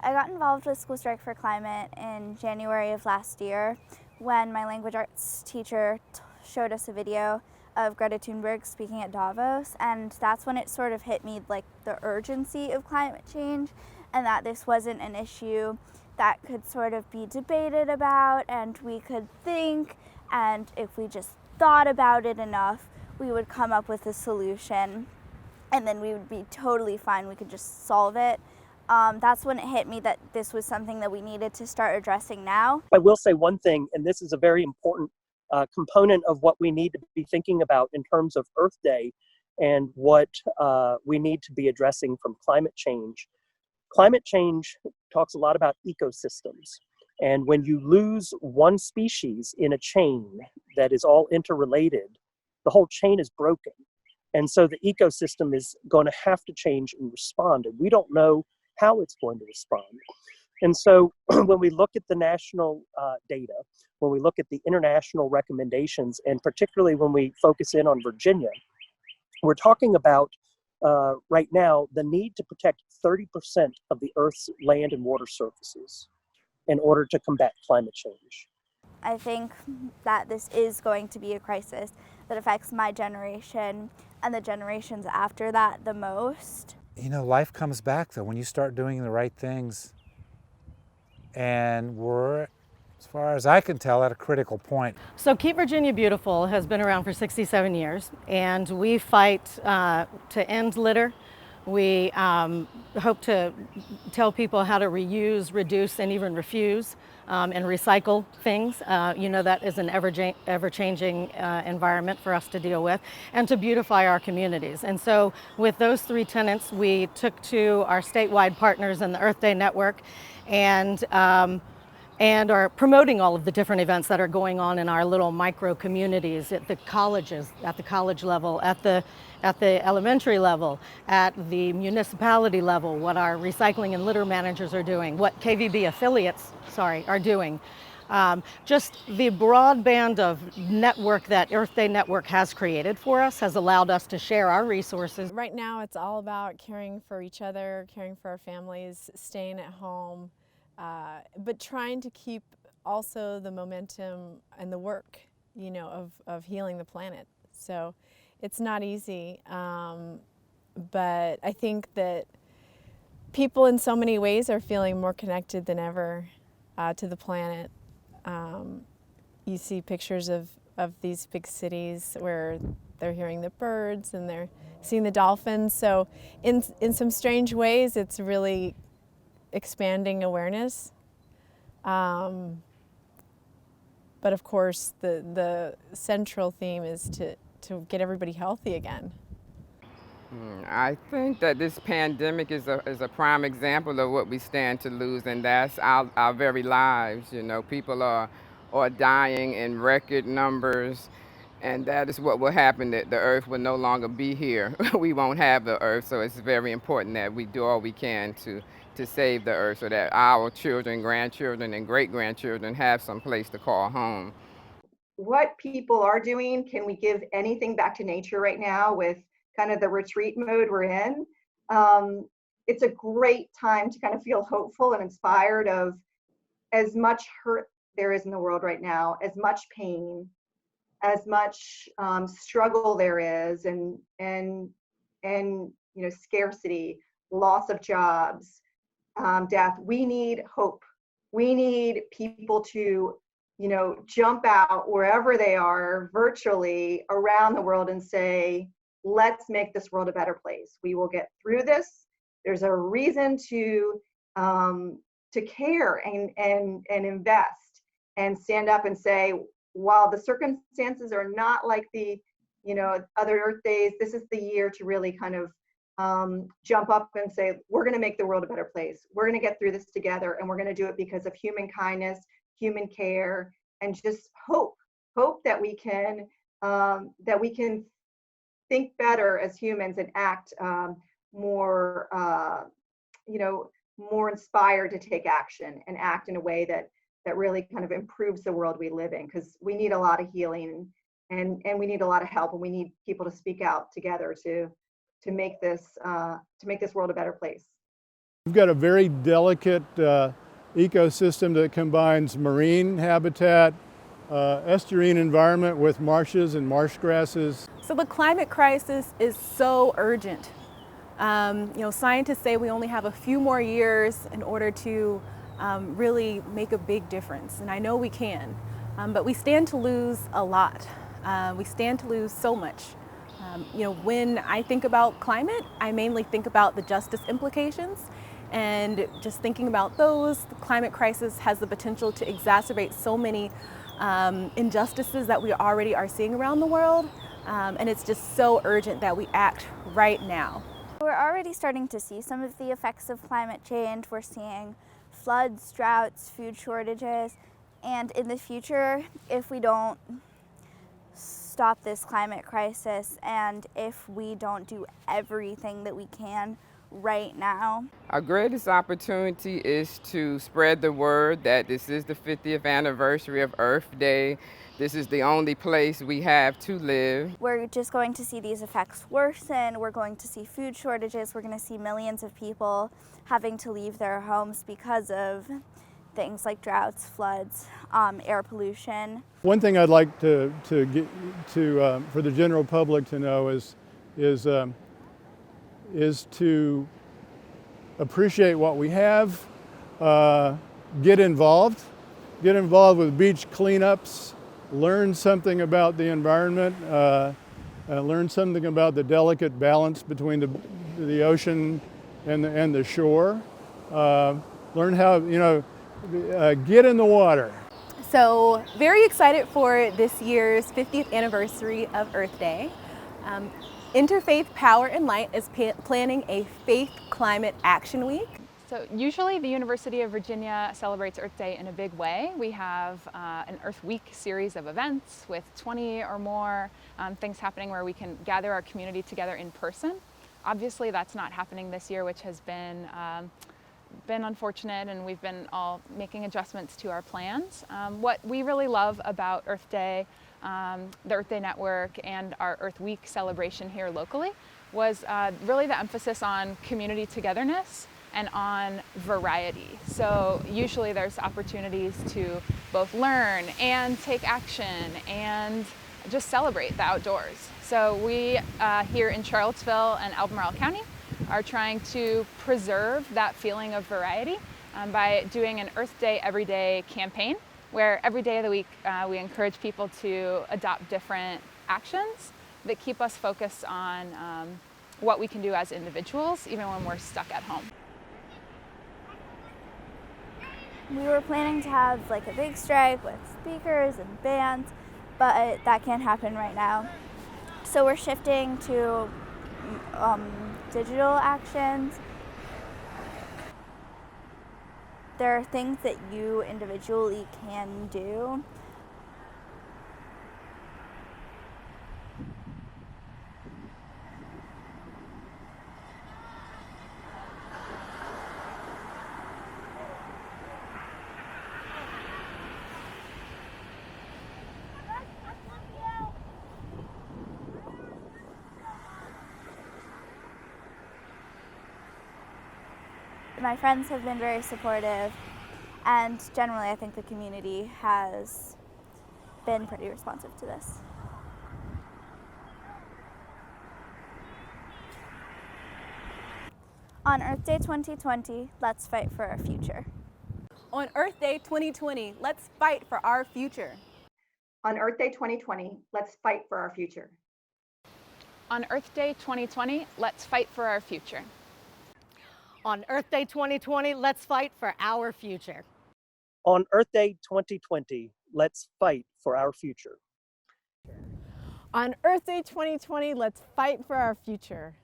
I got involved with School Strike for Climate in January of last year when my language arts teacher showed us a video of Greta Thunberg speaking at Davos, and that's when it sort of hit me, like, the urgency of climate change and that this wasn't an issue that could sort of be debated about and we could think, and if we just thought about it enough, we would come up with a solution and then we would be totally fine. We could just solve it. That's when it hit me that this was something that we needed to start addressing now. I will say one thing, and this is a very important component of what we need to be thinking about in terms of Earth Day and what we need to be addressing from climate change. Climate change talks a lot about ecosystems. And when you lose one species in a chain that is all interrelated, the whole chain is broken. And so the ecosystem is going to have to change and respond. And we don't know how it's going to respond. And so when we look at the national data, when we look at the international recommendations, and particularly when we focus in on Virginia, we're talking about right now the need to protect 30% of the Earth's land and water surfaces in order to combat climate change. I think that this is going to be a crisis that affects my generation and the generations after that the most. You know, life comes back though when you start doing the right things. And we're, as far as I can tell, at a critical point. So Keep Virginia Beautiful has been around for 67 years, and we fight to end litter. We hope to tell people how to reuse, reduce, and even refuse and recycle things. You know, that is an ever-changing environment for us to deal with, and to beautify our communities. And so with those three tenets, we took to our statewide partners in the Earth Day Network and are promoting all of the different events that are going on in our little micro communities at the colleges, at the college level, at the elementary level, at the municipality level, what our recycling and litter managers are doing, what KVB affiliates, are doing. Just the broadband of network that Earth Day Network has created for us has allowed us to share our resources. Right now it's all about caring for each other, caring for our families, staying at home, but trying to keep also the momentum and the work, you know, of healing the planet. So it's not easy, but I think that people in so many ways are feeling more connected than ever to the planet. You see pictures of these big cities where they're hearing the birds and they're seeing the dolphins. So in some strange ways, it's really expanding awareness. But of course, the central theme is to get everybody healthy again. I think that this pandemic is a prime example of what we stand to lose, and that's our very lives. You know, people are dying in record numbers, and that is what will happen, that the earth will no longer be here. We won't have the earth, so it's very important that we do all we can to save the earth so that our children, grandchildren, and great-grandchildren have some place to call home. What people are doing, can we give anything back to nature right now with kind of the retreat mode we're in? It's a great time to kind of feel hopeful and inspired of as much hurt there is in the world right now, as much pain, as much struggle there is, and you know, scarcity, loss of jobs, death. We need hope. We need people to, you know, jump out wherever they are virtually around the world and say, let's make this world a better place. We will get through this. There's a reason to care and invest and stand up and say, while the circumstances are not like the, you know, other Earth Days, this is the year to really kind of jump up and say, we're going to make the world a better place. We're going to get through this together, and we're going to do it because of human kindness, human care, and just hope that we can think better as humans and act more, you know, more inspired to take action and act in a way that really kind of improves the world we live in, because we need a lot of healing and we need a lot of help, and we need people to speak out together to make this world a better place. We've got a very delicate ecosystem that combines marine habitat, estuarine environment with marshes and marsh grasses. So the climate crisis is so urgent. Scientists say we only have a few more years in order to really make a big difference, and I know we can, but we stand to lose a lot. We stand to lose so much. When I think about climate, I mainly think about the justice implications, and just thinking about those, the climate crisis has the potential to exacerbate so many injustices that we already are seeing around the world, and it's just so urgent that we act right now. We're already starting to see some of the effects of climate change. We're seeing floods, droughts, food shortages, and in the future, if we don't stop this climate crisis and if we don't do everything that we can right now. Our greatest opportunity is to spread the word that this is the 50th anniversary of Earth Day. This is the only place we have to live. We're just going to see these effects worsen. We're going to see food shortages. We're going to see millions of people having to leave their homes because of things like droughts, floods, air pollution. One thing I'd like to get to for the general public to know is to appreciate what we have, get involved with beach cleanups, learn something about the environment, learn something about the delicate balance between the ocean and the shore, learn how, get in the water. So very excited for this year's 50th anniversary of Earth Day. Interfaith Power and Light is planning a Faith Climate Action Week. So usually the University of Virginia celebrates Earth Day in a big way. We have an Earth Week series of events with 20 or more things happening where we can gather our community together in person. Obviously that's not happening this year, which has been unfortunate, and we've been all making adjustments to our plans. What we really love about Earth Day, the Earth Day Network, and our Earth Week celebration here locally was really the emphasis on community togetherness and on variety. So usually there's opportunities to both learn and take action and just celebrate the outdoors. So we here in Charlottesville and Albemarle County are trying to preserve that feeling of variety by doing an Earth Day Every Day campaign, where every day of the week we encourage people to adopt different actions that keep us focused on what we can do as individuals, even when we're stuck at home. We were planning to have like a big strike with speakers and bands, but that can't happen right now. So we're shifting to digital actions. There are things that you individually can do. My friends have been very supportive, and generally I think the community has been pretty responsive to this. On Earth Day 2020, let's fight for our future. On Earth Day 2020, let's fight for our future. On Earth Day 2020, let's fight for our future. On Earth Day 2020, let's fight for our future. On Earth Day 2020, let's fight for our future. On Earth Day 2020, let's fight for our future. On Earth Day 2020, let's fight for our future.